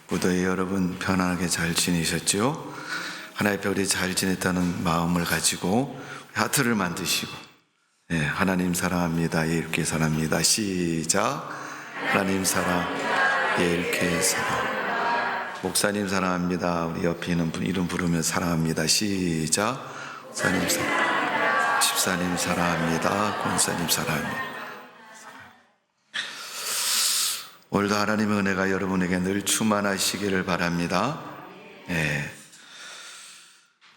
무더위 여러분 편안하게 잘 지내셨죠? 하나님 앞에 우리 잘 지냈다는 마음을 가지고 하트를 만드시고 하나님 사랑합니다. 이렇게 사랑합니다. 시작. 하나님 사랑, 이렇게 사랑. 목사님 사랑합니다. 우리 옆에 있는 분 이름 부르면 사랑합니다. 시작. 목사님 사랑, 집사님 사랑합니다. 권사님 사랑합니다. 오늘도 하나님의 은혜가 여러분에게 늘 충만하시기를 바랍니다.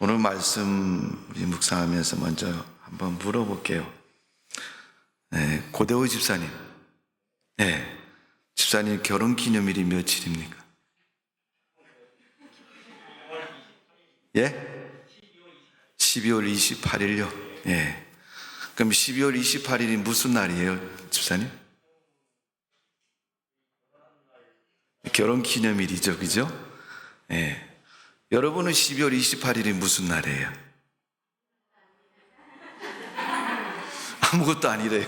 오늘 말씀 우리 묵상하면서 먼저 한번 물어볼게요. 고대호 집사님, 집사님 결혼 기념일이 며칠입니까? 12월 28일요. 그럼 12월 28일이 무슨 날이에요, 집사님? 결혼 기념일이죠, 그죠? 여러분은 12월 28일이 무슨 날이에요? 아무것도 아니래요.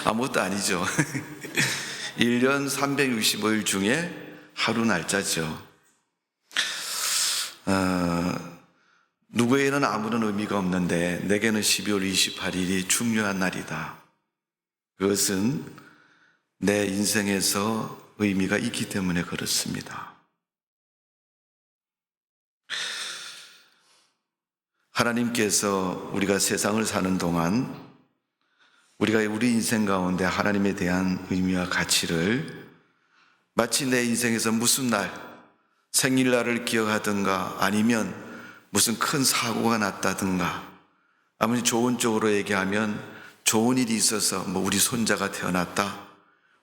아무것도 아니죠. 1년 365일 중에 하루 날짜죠. 누구에게는 아무런 의미가 없는데 내게는 12월 28일이 중요한 날이다. 그것은 내 인생에서 의미가 있기 때문에 그렇습니다. 하나님께서 우리가 세상을 사는 동안 우리가 우리 인생 가운데 하나님에 대한 의미와 가치를 마치 내 인생에서 무슨 날, 생일날을 기억하든가 아니면 무슨 큰 사고가 났다든가 아무리 좋은 쪽으로 얘기하면 좋은 일이 있어서 우리 손자가 태어났다,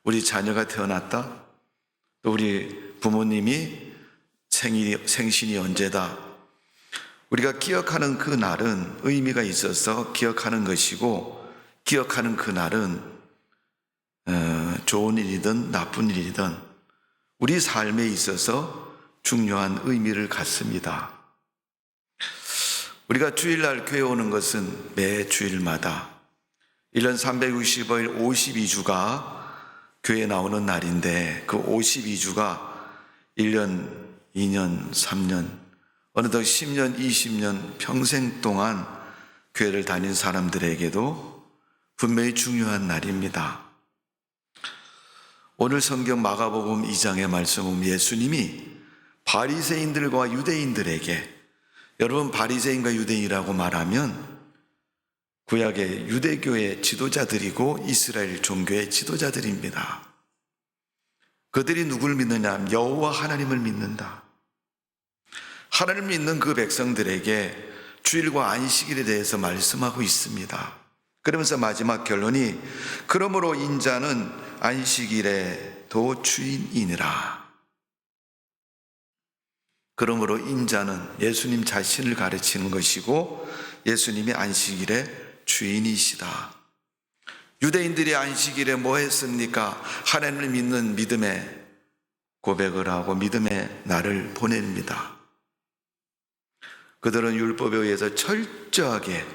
우리 자녀가 태어났다, 또 우리 부모님이 생신이 언제다. 우리가 기억하는 그 날은 의미가 있어서 기억하는 것이고, 기억하는 그 날은 좋은 일이든 나쁜 일이든 우리 삶에 있어서 중요한 의미를 갖습니다. 우리가 주일날 교회 오는 것은 매 주일마다 1년 365일 52주가 교회에 나오는 날인데, 그 52주가 1년, 2년, 3년, 어느덧 10년, 20년 평생 동안 교회를 다닌 사람들에게도 분명히 중요한 날입니다. 오늘 성경 마가복음 2장의 말씀은 예수님이 바리새인들과 유대인들에게, 여러분 바리새인과 유대인이라고 말하면 구약의 유대교의 지도자들이고 이스라엘 종교의 지도자들입니다. 그들이 누구를 믿느냐? 여호와 하나님을 믿는다. 하나님을 믿는 그 백성들에게 주일과 안식일에 대해서 말씀하고 있습니다. 그러면서 마지막 결론이 그러므로 인자는 안식일에도 주인이니라. 그러므로 인자는 예수님 자신을 가르치는 것이고 예수님이 안식일의 주인이시다. 유대인들이 안식일에 뭐 했습니까? 하나님을 믿는 믿음의 고백을 하고 믿음의 날을 보냅니다. 그들은 율법에 의해서 철저하게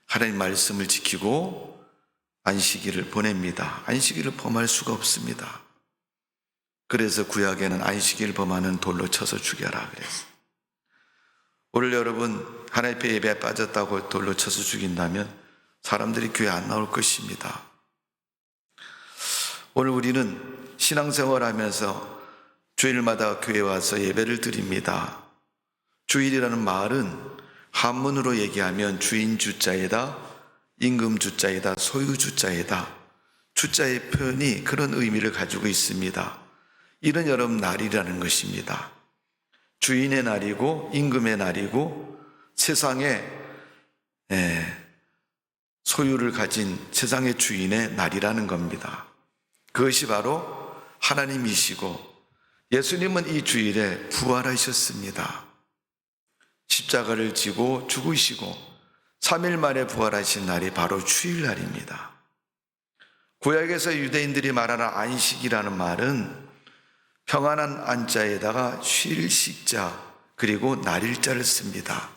하나님 말씀을 지키고 안식일을 보냅니다. 안식일을 범할 수가 없습니다. 그래서 구약에는 안식일 범하는 돌로 쳐서 죽여라 그랬어요. 오늘 여러분 하나님 앞에 예배에 빠졌다고 돌로 쳐서 죽인다면 사람들이 교회 안 나올 것입니다. 오늘 우리는 신앙생활하면서 주일마다 교회에 와서 예배를 드립니다. 주일이라는 말은 한문으로 얘기하면 주인 주자에다, 임금 주자에다, 소유 주자에다, 주자의 표현이 그런 의미를 가지고 있습니다. 이런 여러분 날이라는 것입니다. 주인의 날이고 임금의 날이고 세상에 소유를 가진 세상의 주인의 날이라는 겁니다. 그것이 바로 하나님이시고 예수님은 이 주일에 부활하셨습니다. 십자가를 지고 죽으시고 3일 만에 부활하신 날이 바로 주일날입니다. 구약에서 유대인들이 말하는 안식이라는 말은 평안한 안자에다가 쉴 식자 그리고 날일자를 씁니다.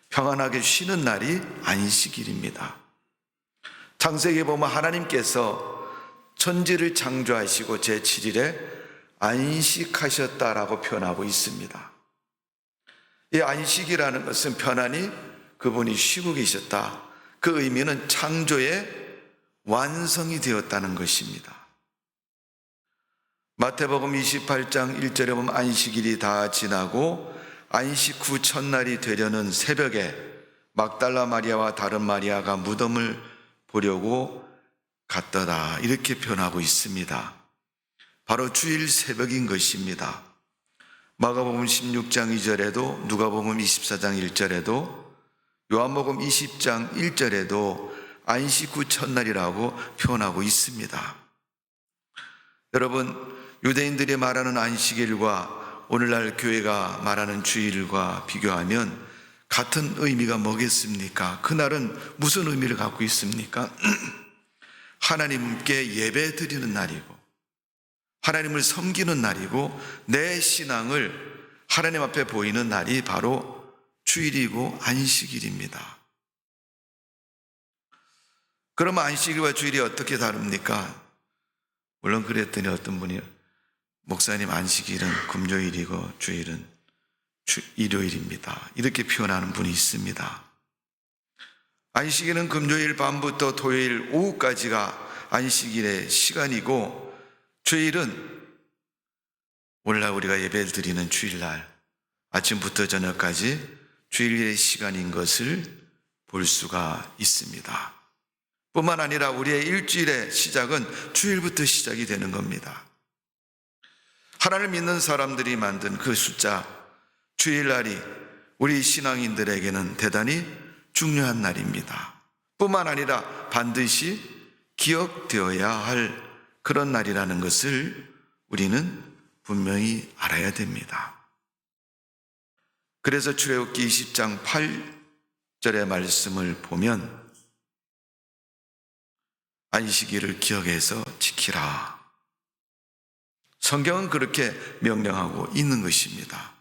평안하게 쉬는 날이 안식일입니다. 창세기에 보면 하나님께서 천지를 창조하시고 제7일에 안식하셨다라고 표현하고 있습니다. 이 안식이라는 것은 편안히 그분이 쉬고 계셨다. 그 의미는 창조의 완성이 되었다는 것입니다. 마태복음 28장 1절에 보면 안식일이 다 지나고 안식 후 첫날이 되려는 새벽에 막달라 마리아와 다른 마리아가 무덤을 보려고 갔더라. 이렇게 표현하고 있습니다. 바로 주일 새벽인 것입니다. 마가복음 16장 2절에도 누가복음 24장 1절에도 요한복음 20장 1절에도 안식 후 첫날이라고 표현하고 있습니다. 여러분, 유대인들이 말하는 안식일과 오늘날 교회가 말하는 주일과 비교하면 같은 의미가 뭐겠습니까? 그날은 무슨 의미를 갖고 있습니까? 하나님께 예배 드리는 날이고 하나님을 섬기는 날이고 내 신앙을 하나님 앞에 보이는 날이 바로 주일이고 안식일입니다. 그러면 안식일과 주일이 어떻게 다릅니까? 물론 그랬더니 어떤 분이 목사님 안식일은 금요일이고 주일은 일요일입니다. 이렇게 표현하는 분이 있습니다. 안식일은 금요일 밤부터 토요일 오후까지가 안식일의 시간이고 주일은 오늘날 우리가 예배를 드리는 주일날 아침부터 저녁까지 주일의 시간인 것을 볼 수가 있습니다. 뿐만 아니라 우리의 일주일의 시작은 주일부터 시작이 되는 겁니다. 하나님을 믿는 사람들이 만든 그 숫자 주일날이 우리 신앙인들에게는 대단히 중요한 날입니다. 뿐만 아니라 반드시 기억되어야 할 그런 날이라는 것을 우리는 분명히 알아야 됩니다. 그래서 출애굽기 20장 8절의 말씀을 보면 안식일을 기억해서 지키라. 성경은 그렇게 명령하고 있는 것입니다.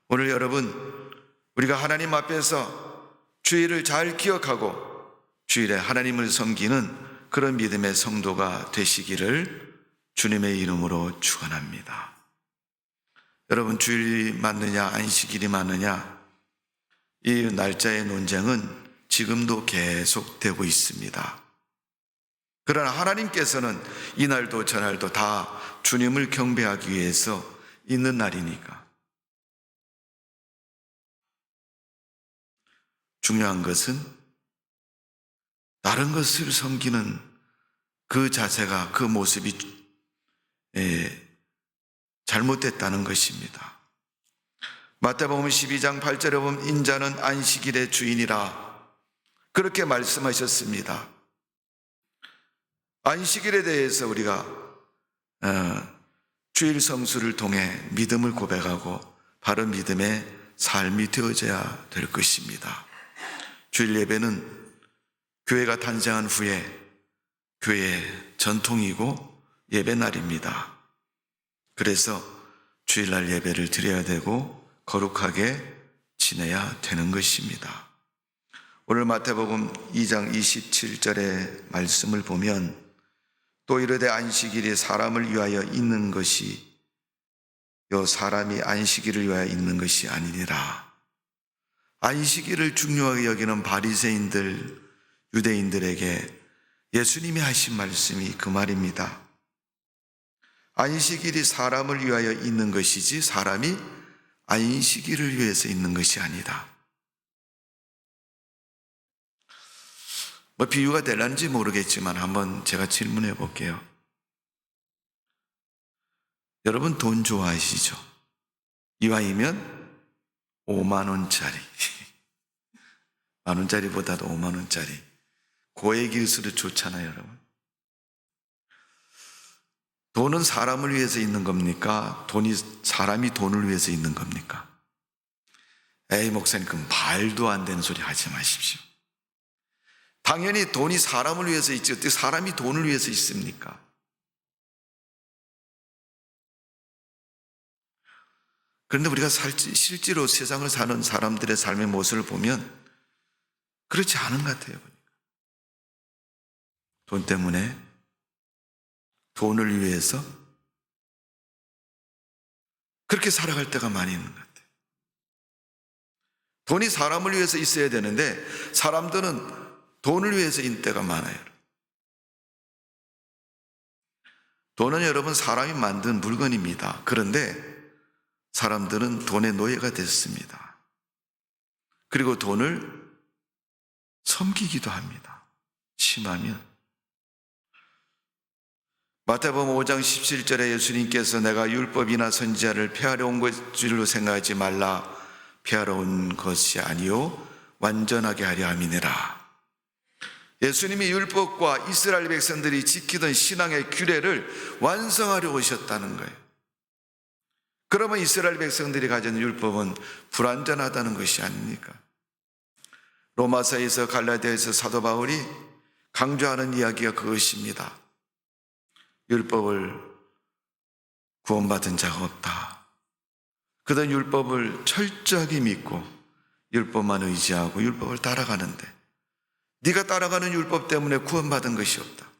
오늘 여러분, 우리가 하나님 앞에서 주일을 잘 기억하고 주일에 하나님을 섬기는 그런 믿음의 성도가 되시기를 주님의 이름으로 축원합니다. 여러분, 주일이 맞느냐 안식일이 맞느냐 이 날짜의 논쟁은 지금도 계속되고 있습니다. 그러나 하나님께서는 이날도 저날도 다 주님을 경배하기 위해서 있는 날이니까 중요한 것은 다른 것을 섬기는 그 자세가 그 모습이 잘못됐다는 것입니다. 마태복음 12장 8절에 보면 인자는 안식일의 주인이라 그렇게 말씀하셨습니다. 안식일에 대해서 우리가 주일 성수를 통해 믿음을 고백하고 바른 믿음의 삶이 되어져야 될 것입니다. 주일 예배는 교회가 탄생한 후에 교회의 전통이고 예배날입니다. 그래서 주일날 예배를 드려야 되고 거룩하게 지내야 되는 것입니다. 오늘 마태복음 2장 27절의 말씀을 보면 또 이르되 안식일이 사람을 위하여 있는 것이 요 사람이 안식일을 위하여 있는 것이 아니니라. 안식일을 중요하게 여기는 바리새인들, 유대인들에게 예수님이 하신 말씀이 그 말입니다. 안식일이 사람을 위하여 있는 것이지 사람이 안식일을 위해서 있는 것이 아니다. 비유가 될는지 모르겠지만 한번 제가 질문해 볼게요. 여러분 돈 좋아하시죠? 이왕이면 5만 원짜리 10,000원짜리보다도 5만 원짜리 고액일수록 좋잖아요. 여러분 돈은 사람을 위해서 있는 겁니까? 사람이 돈을 위해서 있는 겁니까? 에이 목사님 그 말도 안 되는 소리 하지 마십시오. 당연히 돈이 사람을 위해서 있지 어떻게 사람이 돈을 위해서 있습니까? 그런데 우리가 실제로 세상을 사는 사람들의 삶의 모습을 보면 그렇지 않은 것 같아요. 돈 때문에 돈을 위해서 그렇게 살아갈 때가 많이 있는 것 같아요. 돈이 사람을 위해서 있어야 되는데 사람들은 돈을 위해서 있는 때가 많아요. 돈은 여러분 사람이 만든 물건입니다. 그런데 사람들은 돈의 노예가 됐습니다. 그리고 돈을 섬기기도 합니다. 심하면. 마태복음 5장 17절에 예수님께서 내가 율법이나 선지자를 폐하러 온 것줄로 생각하지 말라. 폐하러 온 것이 아니요 완전하게 하려 함이니라. 예수님이 율법과 이스라엘 백성들이 지키던 신앙의 규례를 완성하려 오셨다는 거예요. 그러면 이스라엘 백성들이 가진 율법은 불완전하다는 것이 아닙니까? 로마서에서 갈라디아에서 사도 바울이 강조하는 이야기가 그것입니다. 율법을 구원받은 자가 없다. 그들은 율법을 철저하게 믿고 율법만 의지하고 율법을 따라가는데 네가 따라가는 율법 때문에 구원받은 것이 없다.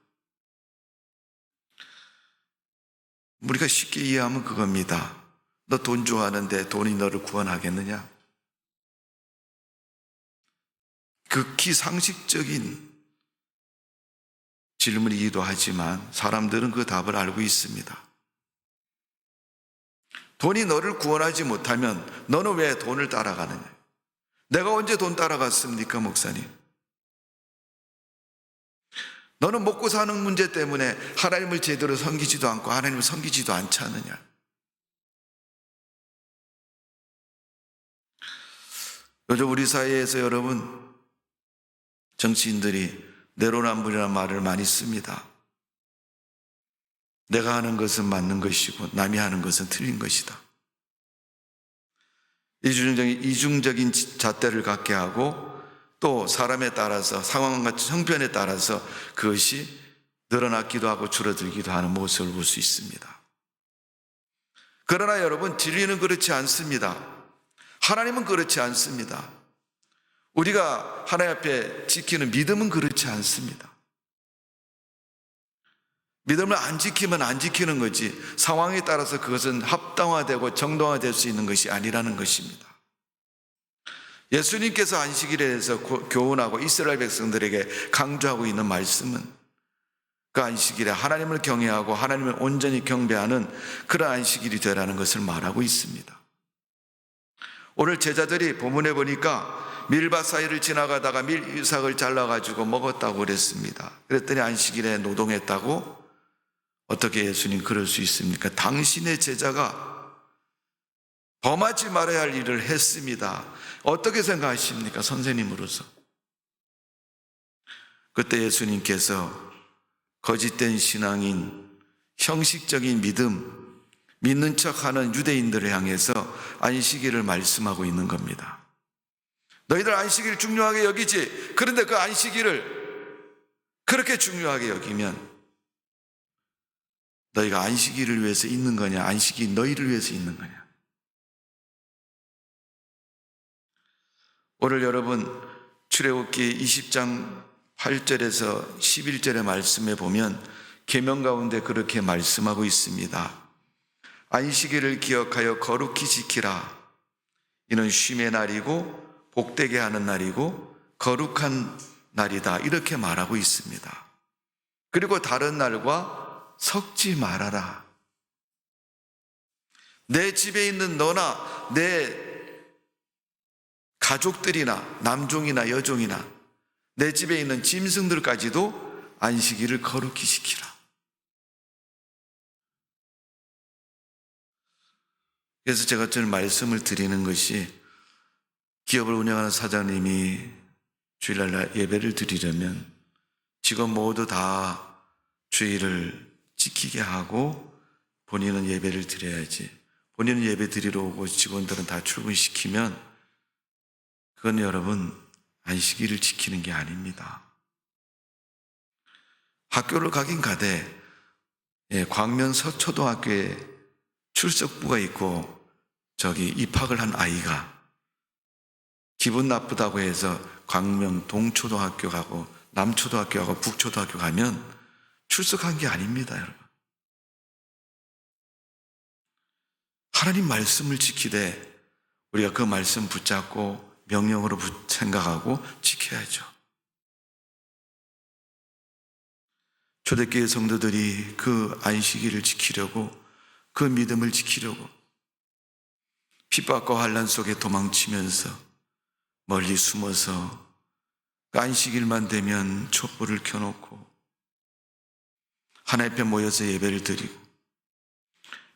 우리가 쉽게 이해하면 그겁니다. 너 돈 좋아하는데 돈이 너를 구원하겠느냐? 극히 상식적인 질문이기도 하지만 사람들은 그 답을 알고 있습니다. 돈이 너를 구원하지 못하면 너는 왜 돈을 따라가느냐? 내가 언제 돈 따라갔습니까, 목사님? 너는 먹고 사는 문제 때문에 하나님을 제대로 섬기지도 않고 하나님을 섬기지도 않지 않느냐? 요즘 우리 사회에서 여러분 정치인들이 내로남불이라는 말을 많이 씁니다. 내가 하는 것은 맞는 것이고 남이 하는 것은 틀린 것이다. 이중적인 잣대를 갖게 하고 또 사람에 따라서 상황과 형편에 따라서 그것이 늘어나기도 하고 줄어들기도 하는 모습을 볼 수 있습니다. 그러나 여러분 진리는 그렇지 않습니다. 하나님은 그렇지 않습니다. 우리가 하나님 앞에 지키는 믿음은 그렇지 않습니다. 믿음을 안 지키면 안 지키는 거지 상황에 따라서 그것은 합당화되고 정당화될 수 있는 것이 아니라는 것입니다. 예수님께서 안식일에 대해서 교훈하고 이스라엘 백성들에게 강조하고 있는 말씀은 그 안식일에 하나님을 경외하고 하나님을 온전히 경배하는 그런 안식일이 되라는 것을 말하고 있습니다. 오늘 제자들이 본문에 보니까 밀밭 사이를 지나가다가 밀이삭을 잘라가지고 먹었다고 그랬습니다. 그랬더니 안식일에 노동했다고? 어떻게 예수님 그럴 수 있습니까? 당신의 제자가 범하지 말아야 할 일을 했습니다. 어떻게 생각하십니까? 선생님으로서. 그때 예수님께서 거짓된 신앙인, 형식적인 믿음, 믿는 척하는 유대인들을 향해서 안식일을 말씀하고 있는 겁니다. 너희들 안식일 중요하게 여기지. 그런데 그 안식일을 그렇게 중요하게 여기면 너희가 안식일을 위해서 있는 거냐? 안식이 너희를 위해서 있는 거냐? 오늘 여러분 출애굽기 20장 8절에서 11절의 말씀에 보면 계명 가운데 그렇게 말씀하고 있습니다. 안식일을 기억하여 거룩히 지키라. 이는 쉼의 날이고 복되게 하는 날이고 거룩한 날이다. 이렇게 말하고 있습니다. 그리고 다른 날과 섞지 말아라. 내 집에 있는 너나 내 가족들이나 남종이나 여종이나 내 집에 있는 짐승들까지도 안식일을 거룩히 지키라. 그래서 제가 저 말씀을 드리는 것이 기업을 운영하는 사장님이 주일날 예배를 드리려면 직원 모두 다 주일을 지키게 하고 본인은 예배를 드려야지. 본인은 예배 드리러 오고 직원들은 다 출근시키면 그건 여러분 안식일을 지키는 게 아닙니다. 학교를 가긴 가되 광명 서초등학교에 출석부가 있고 저기 입학을 한 아이가 기분 나쁘다고 해서 광명 동초등학교 가고 남초등학교 가고 북초등학교 가면 출석한 게 아닙니다, 여러분. 하나님 말씀을 지키되 우리가 그 말씀 붙잡고 명령으로 생각하고 지켜야죠. 초대교회 성도들이 그 안식일을 지키려고, 그 믿음을 지키려고 핍박과 환난 속에 도망치면서 멀리 숨어서 그 안식일만 되면 촛불을 켜놓고 하나 옆에 모여서 예배를 드리고,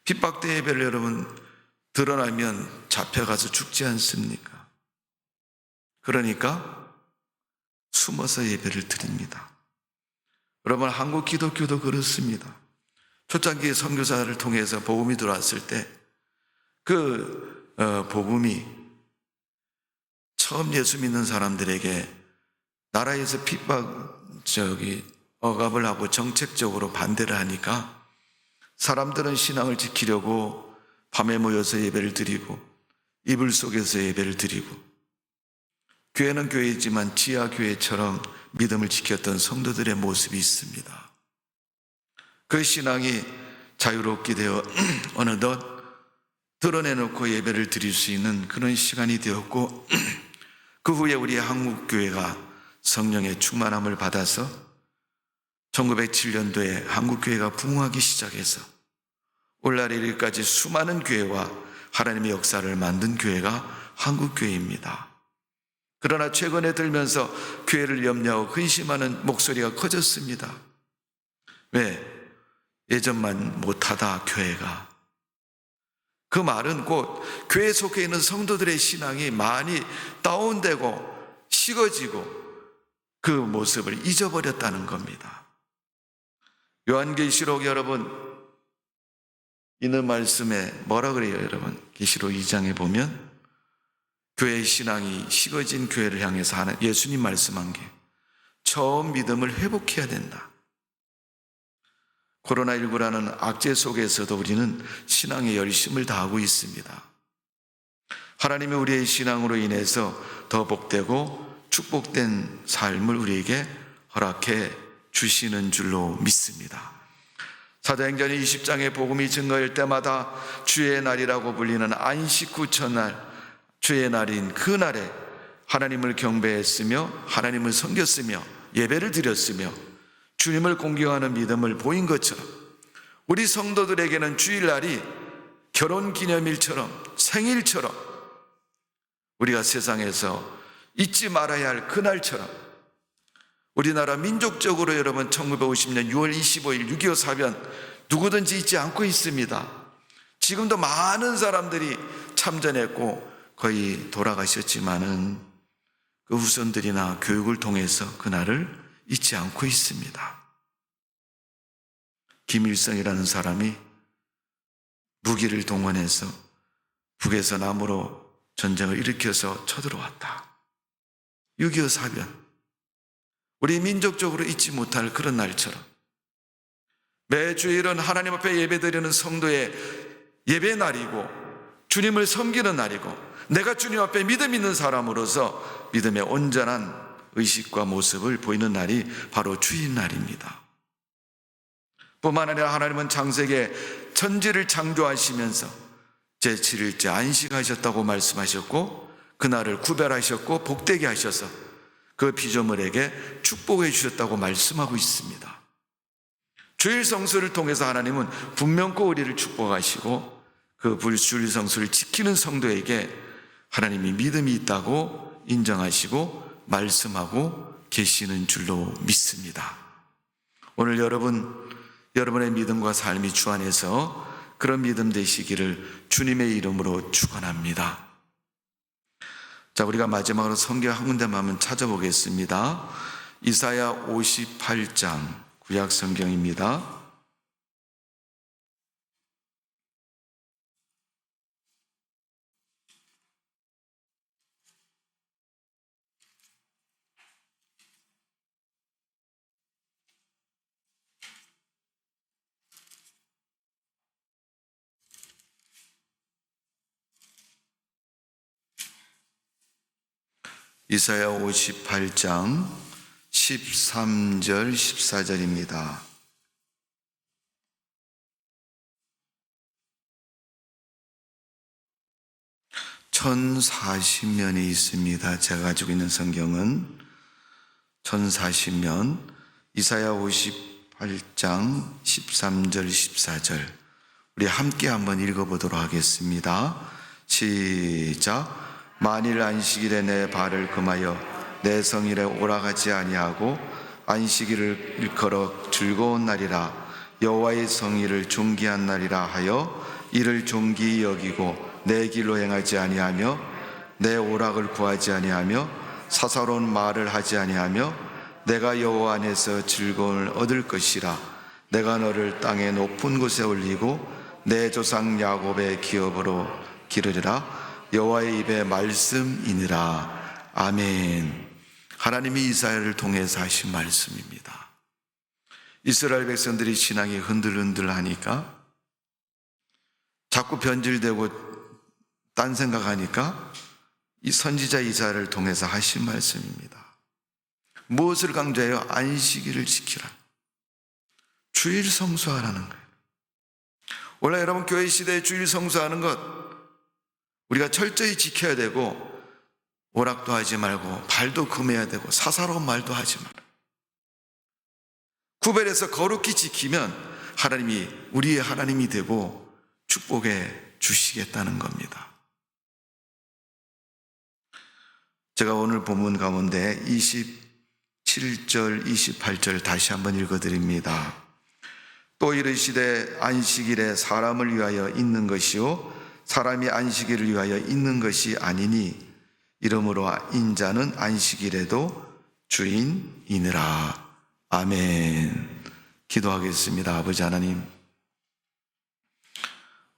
핍박대 예배를 여러분 드러나면 잡혀가서 죽지 않습니까? 그러니까 숨어서 예배를 드립니다. 여러분, 한국 기독교도 그렇습니다. 초창기 선교사를 통해서 복음이 들어왔을 때 그 복음이 처음 예수 믿는 사람들에게 나라에서 억압을 하고 정책적으로 반대를 하니까 사람들은 신앙을 지키려고 밤에 모여서 예배를 드리고 이불 속에서 예배를 드리고, 교회는 교회이지만 지하교회처럼 믿음을 지켰던 성도들의 모습이 있습니다. 그 신앙이 자유롭게 되어 어느덧 드러내놓고 예배를 드릴 수 있는 그런 시간이 되었고, 그 후에 우리 한국교회가 성령의 충만함을 받아서 1907년도에 한국교회가 부흥하기 시작해서 오늘날 이르기까지 수많은 교회와 하나님의 역사를 만든 교회가 한국교회입니다. 그러나 최근에 들면서 교회를 염려하고 근심하는 목소리가 커졌습니다. 왜? 예전만 못하다 교회가. 그 말은 곧 교회 속에 있는 성도들의 신앙이 많이 다운되고 식어지고 그 모습을 잊어버렸다는 겁니다. 요한계시록 여러분 있는 말씀에 뭐라 그래요 여러분? 계시록 2장에 보면 교회의 신앙이 식어진 교회를 향해서 예수님 말씀한 게 처음 믿음을 회복해야 된다. 코로나19라는 악재 속에서도 우리는 신앙의 열심을 다하고 있습니다. 하나님이 우리의 신앙으로 인해서 더 복되고 축복된 삶을 우리에게 허락해 주시는 줄로 믿습니다. 사도행전 20장의 복음이 증거할 때마다 주의 날이라고 불리는 안식 후 첫날, 주의 날인 그 날에 하나님을 경배했으며 하나님을 섬겼으며 예배를 드렸으며 주님을 공경하는 믿음을 보인 것처럼 우리 성도들에게는 주일날이 결혼기념일처럼 생일처럼 우리가 세상에서 잊지 말아야 할 그날처럼, 우리나라 민족적으로 여러분 1950년 6월 25일 6.25 사변 누구든지 잊지 않고 있습니다. 지금도 많은 사람들이 참전했고 거의 돌아가셨지만은 그 후손들이나 교육을 통해서 그날을 잊지 않고 있습니다. 김일성이라는 사람이 무기를 동원해서 북에서 남으로 전쟁을 일으켜서 쳐들어왔다. 6.25 사변, 우리 민족적으로 잊지 못할 그런 날처럼 매주일은 하나님 앞에 예배드리는 성도의 예배 날이고 주님을 섬기는 날이고, 내가 주님 앞에 믿음 있는 사람으로서 믿음의 온전한 의식과 모습을 보이는 날이 바로 주일날입니다. 뿐만 아니라 하나님은 창세기에 천지를 창조하시면서 제7일째 안식하셨다고 말씀하셨고 그날을 구별하셨고 복되게 하셔서 그 피조물에게 축복해 주셨다고 말씀하고 있습니다. 주일 성수를 통해서 하나님은 분명코 우리를 축복하시고 그 주일 성수를 지키는 성도에게 하나님이 믿음이 있다고 인정하시고 말씀하고 계시는 줄로 믿습니다. 오늘 여러분의 믿음과 삶이 주 안에서 그런 믿음 되시기를 주님의 이름으로 축원합니다. 자, 우리가 마지막으로 성경 한 군데만 한번 찾아보겠습니다. 이사야 58장 구약 성경입니다. 이사야 58장 13절 14절입니다. 1040면이 있습니다. 제가 가지고 있는 성경은 1040면, 이사야 58장 13절 14절 우리 함께 한번 읽어보도록 하겠습니다. 시작. 만일 안식일에 내 발을 금하여 내 성일에 오락하지 아니하고 안식일을 일컬어 즐거운 날이라 여호와의 성일을 존귀한 날이라 하여 이를 존귀히 여기고 내 길로 행하지 아니하며 내 오락을 구하지 아니하며 사사로운 말을 하지 아니하며 내가 여호와 안에서 즐거움을 얻을 것이라. 내가 너를 땅의 높은 곳에 올리고 내 조상 야곱의 기업으로 기르리라. 여호와의 입의 말씀이니라. 아멘. 하나님이 이사야를 통해서 하신 말씀입니다. 이스라엘 백성들이 신앙이 흔들흔들하니까, 자꾸 변질되고 딴 생각하니까 이 선지자 이사야를 통해서 하신 말씀입니다. 무엇을 강조해요? 안식일을 지키라. 주일 성수하라는 거예요. 원래 여러분 교회 시대에 주일 성수하는 것 우리가 철저히 지켜야 되고, 오락도 하지 말고 발도 금해야 되고 사사로운 말도 하지 말고 구별해서 거룩히 지키면 하나님이 우리의 하나님이 되고 축복해 주시겠다는 겁니다. 제가 오늘 본문 가운데 27절 28절 다시 한번 읽어드립니다. 또 이르시되 안식일에 사람을 위하여 있는 것이요 사람이 안식일을 위하여 있는 것이 아니니 이러므로 인자는 안식일에도 주인이니라. 아멘. 기도하겠습니다. 아버지 하나님,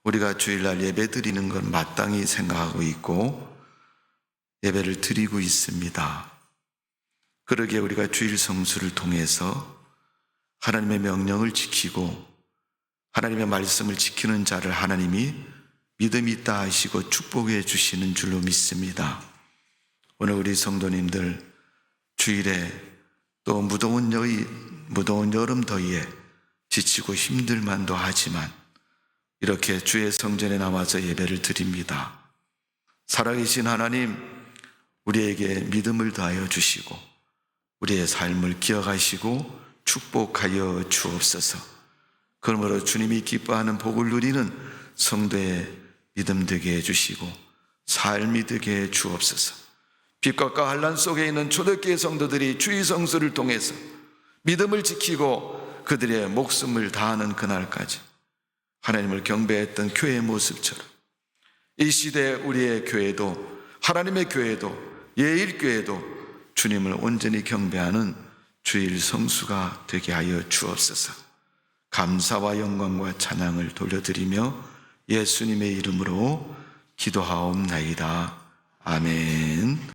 우리가 주일날 예배 드리는 건 마땅히 생각하고 있고 예배를 드리고 있습니다. 그러기에 우리가 주일 성수를 통해서 하나님의 명령을 지키고 하나님의 말씀을 지키는 자를 하나님이 믿음이 있다 하시고 축복해 주시는 줄로 믿습니다. 오늘 우리 성도님들 주일에 또 무더운 여름 더위에 지치고 힘들만도 하지만 이렇게 주의 성전에 나와서 예배를 드립니다. 살아계신 하나님, 우리에게 믿음을 더하여 주시고 우리의 삶을 기억하시고 축복하여 주옵소서. 그러므로 주님이 기뻐하는 복을 누리는 성도의 믿음 되게 해주시고 삶이 되게 해 주옵소서. 빛과 한란 속에 있는 초대교회 성도들이 주의 성수를 통해서 믿음을 지키고 그들의 목숨을 다하는 그날까지 하나님을 경배했던 교회의 모습처럼 이 시대에 우리의 교회도, 하나님의 교회도, 예일교회도 주님을 온전히 경배하는 주일 성수가 되게 하여 주옵소서. 감사와 영광과 찬양을 돌려드리며 예수님의 이름으로 기도하옵나이다. 아멘.